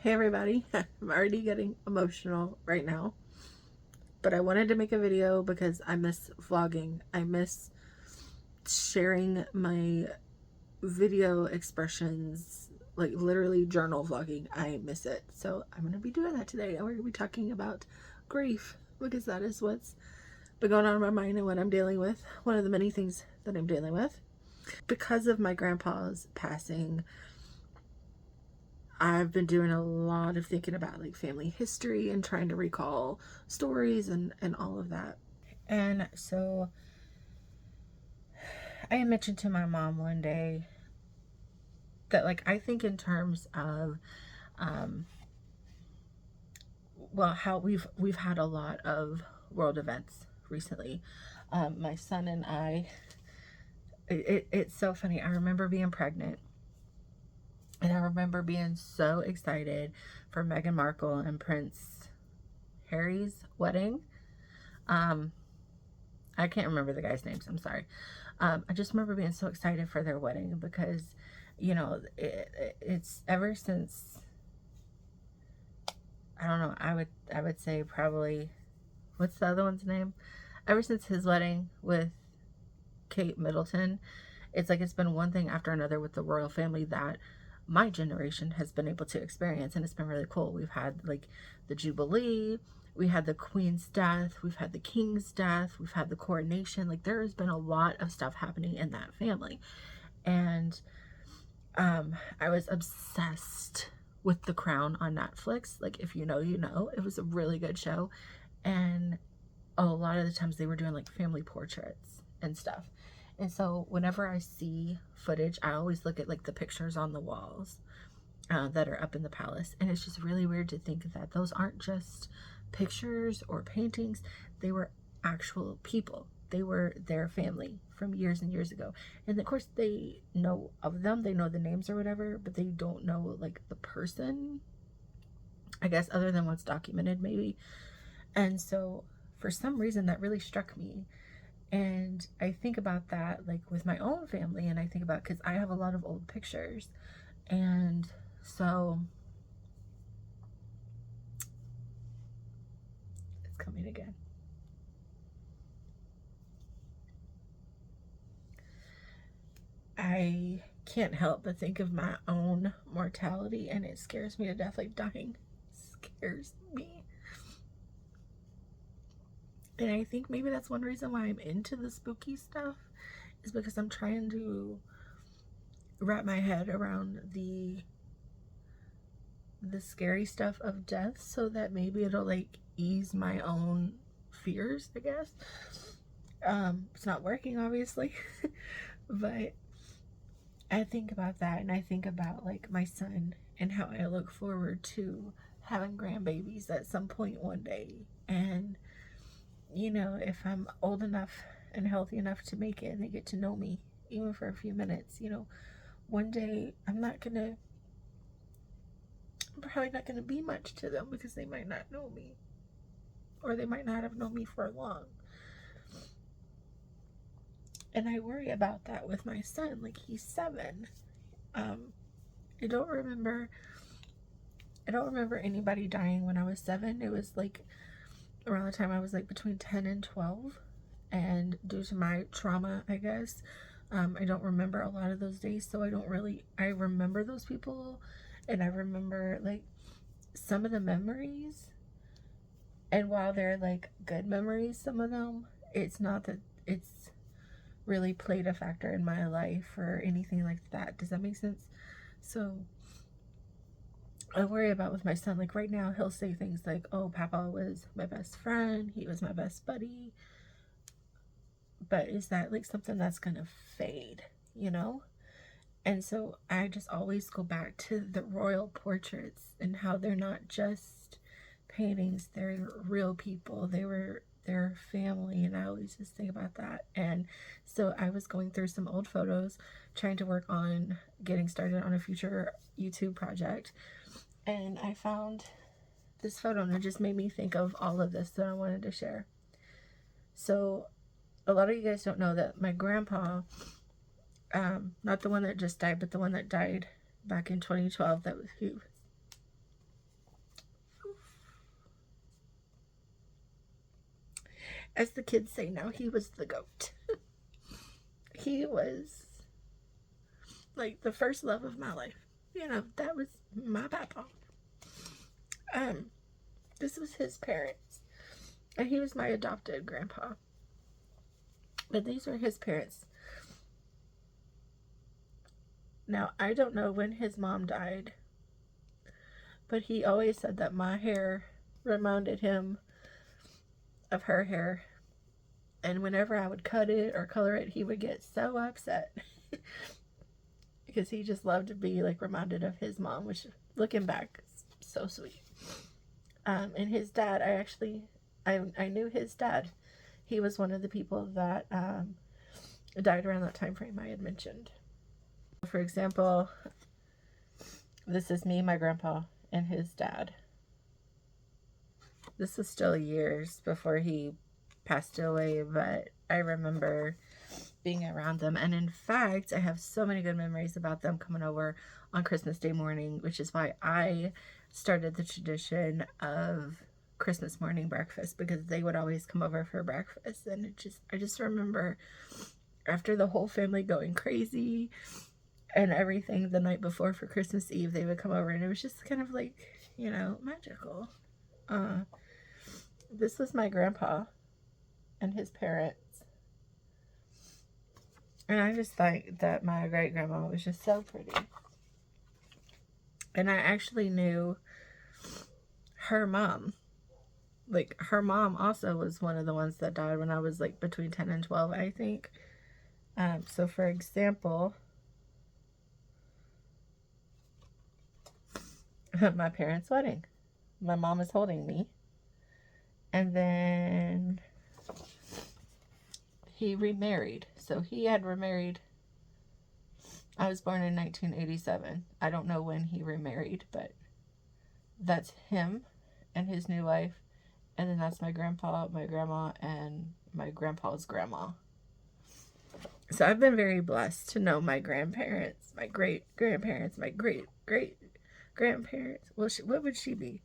Hey everybody, I'm already getting emotional right now, but I wanted to make a video because I miss vlogging. I miss sharing my video expressions, like literally journal vlogging. I miss it. So I'm going to be doing that today, and we're going to be talking about grief because that is what's been going on in my mind and what I'm dealing with. One of the many things that I'm dealing with. Because of my grandpa's passing, I've been doing a lot of thinking about like family history and trying to recall stories and all of that. And so I mentioned to my mom one day that like I think in terms of um how we've had a lot of world events recently. My son and I, it's so funny. I remember being pregnant, and I remember being so excited for Meghan Markle and Prince Harry's wedding. I can't remember the guy's names. I'm sorry. I just remember being so excited for their wedding because, you know, it's ever since, I don't know, I would say probably, what's the other one's name? Ever since his wedding with Kate Middleton, it's like it's been one thing after another with the royal family that my generation has been able to experience, and it's been really cool. We've had like the Jubilee, we had the Queen's death, we've had the King's death, we've had the coronation. Like there has been a lot of stuff happening in that family. And I was obsessed with The Crown on Netflix. Like if you know, you know. It was a really good show. And a lot of the times they were doing like family portraits and stuff. And so whenever I see footage, I always look at like the pictures on the walls that are up in the palace. And it's just really weird to think that those aren't just pictures or paintings. They were actual people. They were their family from years and years ago. And of course they know of them. They know the names or whatever, but they don't know like the person, I guess, other than what's documented maybe. And so for some reason that really struck me. And I think about that like with my own family, and I think about, because I have a lot of old pictures. And so it's coming again. I can't help but think of my own mortality, and it scares me to death. Like dying scares me. And I think maybe that's one reason why I'm into the spooky stuff, is because I'm trying to wrap my head around the scary stuff of death, so that maybe it'll like ease my own fears, I guess. It's not working obviously. But I think about that, and I think about like my son and how I look forward to having grandbabies at some point one day. And you know, if I'm old enough and healthy enough to make it and they get to know me even for a few minutes, you know, one day I'm probably not gonna be much to them because they might not know me, or they might not have known me for long. And I worry about that with my son. Like he's 7. I don't remember anybody dying when I was 7. It was like around the time I was like between 10 and 12. And due to my trauma, I guess, I don't remember a lot of those days. So I remember those people, and I remember like some of the memories. And while they're like good memories, some of them, it's not that it's really played a factor in my life or anything like that. Does that make sense? So I worry about with my son, like right now he'll say things like, oh, Papa was my best friend, he was my best buddy. But is that like something that's gonna fade, you know? And so I just always go back to the royal portraits and how they're not just paintings, they're real people. They were their family, and I always just think about that. And so I was going through some old photos, trying to work on getting started on a future YouTube project, and I found this photo, and it just made me think of all of this that I wanted to share. So a lot of you guys don't know that my grandpa, not the one that just died, but the one that died back in 2012, that was As the kids say now, he was the GOAT. He was like the first love of my life. You know, that was my papa. This was his parents. And he was my adopted grandpa. But these are his parents. Now, I don't know when his mom died, but he always said that my hair reminded him of her hair. And whenever I would cut it or color it, he would get so upset. Because he just loved to be like reminded of his mom, which looking back is so sweet. And his dad, I knew his dad. He was one of the people that died around that time frame I had mentioned. For example, this is me, my grandpa, and his dad. This was still years before he passed away, but I remember being around them. And in fact, I have so many good memories about them coming over on Christmas Day morning, which is why I started the tradition of Christmas morning breakfast, because they would always come over for breakfast. And I just remember after the whole family going crazy and everything the night before for Christmas Eve, they would come over, and it was just kind of like, you know, magical. This was my grandpa and his parents. And I just think that my great grandma was just so pretty. And I actually knew her mom. Like, her mom also was one of the ones that died when I was like between 10 and 12, I think. So for example, my parents' wedding. My mom is holding me. And then he remarried. So he had remarried. I was born in 1987. I don't know when he remarried, but that's him and his new wife. And then that's my grandpa, my grandma, and my grandpa's grandma. So I've been very blessed to know my grandparents, my great-grandparents, my great-great-grandparents. Well, what would she be?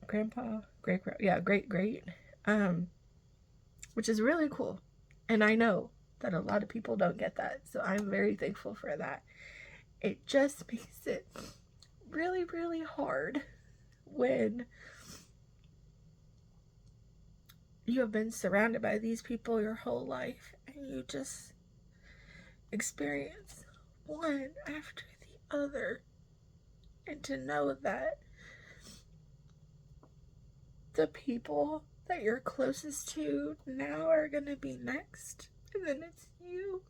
Grandpa, great-great. Which is really cool. And I know that a lot of people don't get that. So I'm very thankful for that. It just makes it really, really hard when you have been surrounded by these people your whole life and you just experience one after the other. And to know that the people that you're closest to now are going to be next. And then it's you.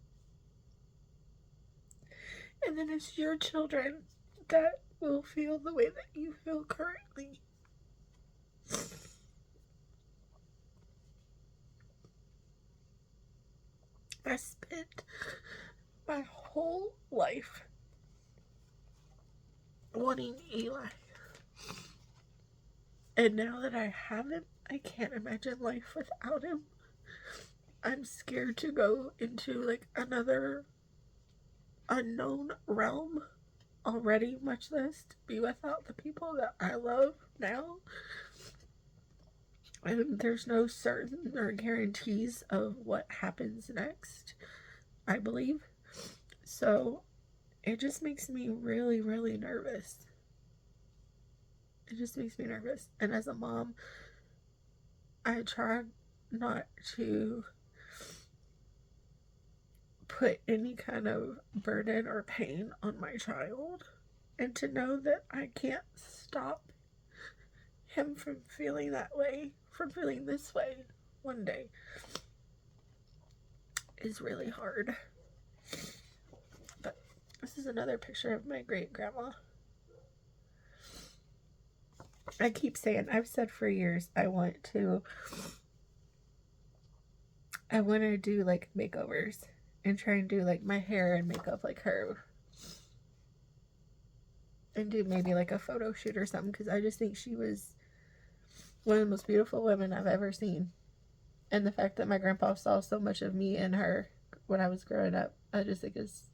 And then it's your children that will feel the way that you feel currently. I spent my whole life wanting Eli. And now that I have him, I can't imagine life without him. I'm scared to go into like another unknown realm already, much less to be without the people that I love now. And there's no certain or guarantees of what happens next, I believe. So it just makes me really, really nervous. It just makes me nervous. And as a mom, I try not to put any kind of burden or pain on my child, and to know that I can't stop him from feeling that way, from feeling this way one day, is really hard. But this is another picture of my great grandma. I keep saying, I've said for years, I want to do like makeovers and try and do like my hair and makeup like her, and do maybe like a photo shoot or something, because I just think she was one of the most beautiful women I've ever seen. And the fact that my grandpa saw so much of me in her when I was growing up, I just think is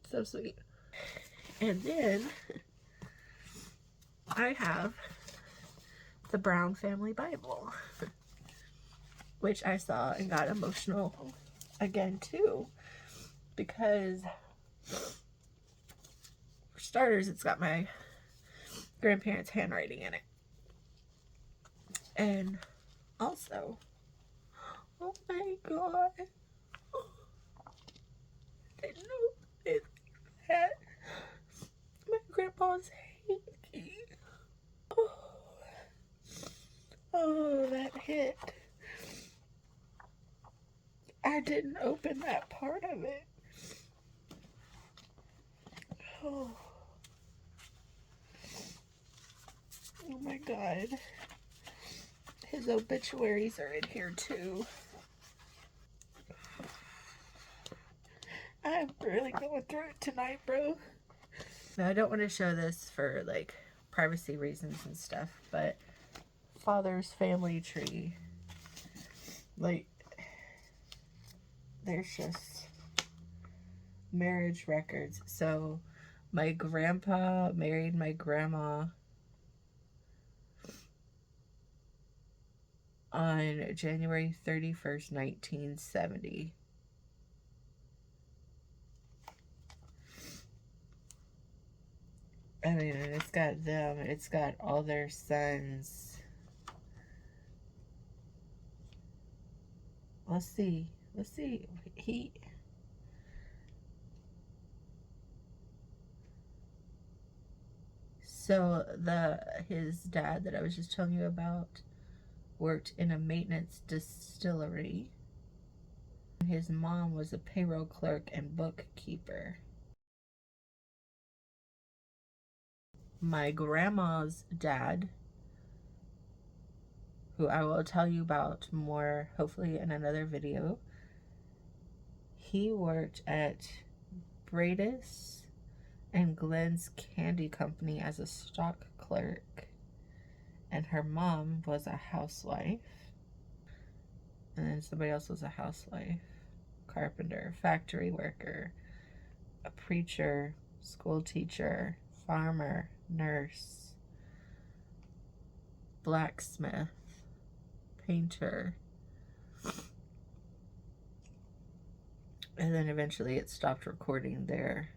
so sweet. And then I have the Brown Family Bible. which I saw and got emotional again too, because for starters, it's got my grandparents' handwriting in it. And also, oh my god, I didn't know it had my grandpa's hanky. Oh, that hit. I didn't open that part of it. Oh, oh my god. His obituaries are in here too. I'm really going through it tonight, bro. Now, I don't want to show this for like privacy reasons and stuff, but father's family tree, like, there's just marriage records. So my grandpa married my grandma on January 31st, 1970. I mean, and it's got them, it's got all their sons. Let's see. So his dad that I was just telling you about worked in a maintenance distillery. His mom was a payroll clerk and bookkeeper. My grandma's dad, who I will tell you about more hopefully in another video, he worked at Bradis and Glenn's Candy Company as a stock clerk, and her mom was a housewife, and then somebody else was a housewife, carpenter, factory worker, a preacher, school teacher, farmer, nurse, blacksmith, painter, and then eventually it stopped recording there.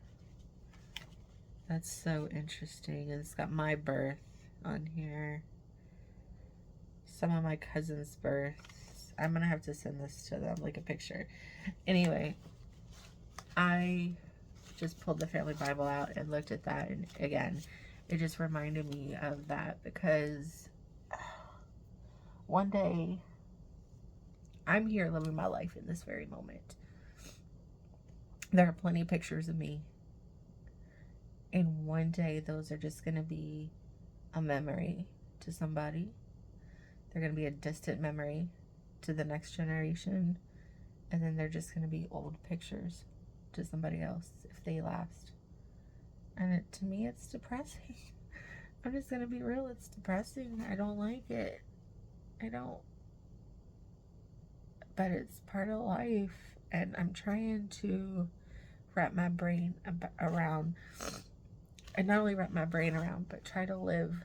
That's so interesting. And it's got my birth on here, some of my cousin's births. I'm gonna have to send this to them, like a picture. Anyway, I just pulled the family Bible out and looked at that, and again, it just reminded me of that, because one day I'm here living my life in this very moment. There are plenty of pictures of me, and one day those are just going to be a memory to somebody. They're going to be a distant memory to the next generation, and then they're just going to be old pictures to somebody else if they last. And to me, it's depressing. I'm just going to be real, it's depressing. I don't like it. I don't. But it's part of life, and I'm trying to wrap my brain around, and not only wrap my brain around, but try to live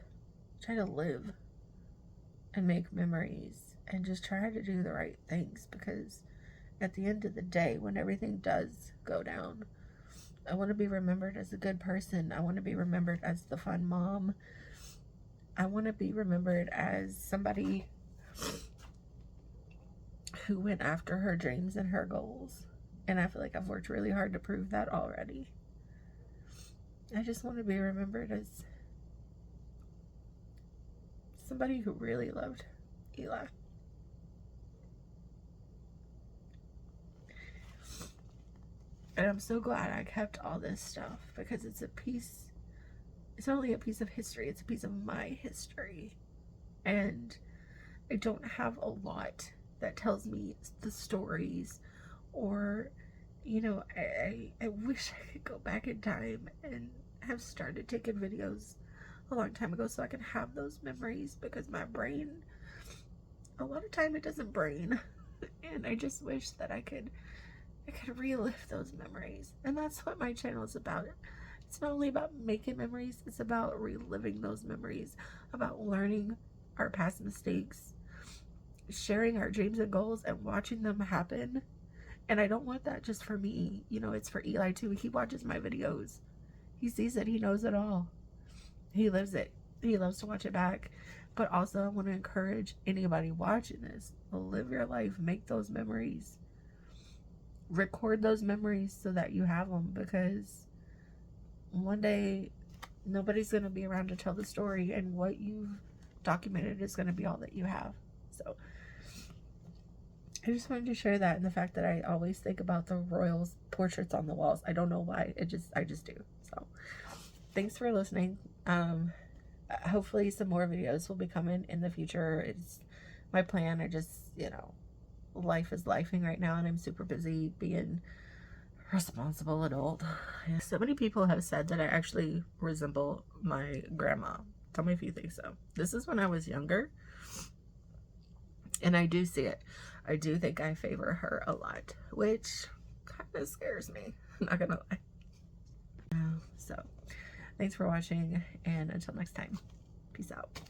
and make memories and just try to do the right things, because at the end of the day, when everything does go down, I want to be remembered as a good person. I want to be remembered as the fun mom. I want to be remembered as somebody who went after her dreams and her goals. And I feel like I've worked really hard to prove that already. I just want to be remembered as somebody who really loved Eli. And I'm so glad I kept all this stuff, because it's not only a piece of history, it's a piece of my history. And I don't have a lot that tells me the stories, or, you know, I wish I could go back in time and have started taking videos a long time ago so I can have those memories, because my brain, a lot of time it doesn't brain. And I just wish that I could relive those memories. And that's what my channel is about. It's not only about making memories, it's about reliving those memories, about learning our past mistakes, sharing our dreams and goals and watching them happen. And I don't want that just for me. You know, it's for Eli too. He watches my videos. He sees it. He knows it all. He lives it. He loves to watch it back. But also, I want to encourage anybody watching this, live your life, make those memories, record those memories so that you have them, because one day nobody's going to be around to tell the story, and what you've documented is going to be all that you have. So I just wanted to share that, and the fact that I always think about the royals portraits on the walls. I don't know why. I just do. So thanks for listening. Hopefully some more videos will be coming in the future. It's my plan. I just, you know, life is lifing right now, and I'm super busy being responsible adult. Yeah. So many people have said that I actually resemble my grandma. Tell me if you think so. This is when I was younger, and I do see it. I do think I favor her a lot, which kind of scares me. I'm not gonna lie. So thanks for watching, and until next time, peace out.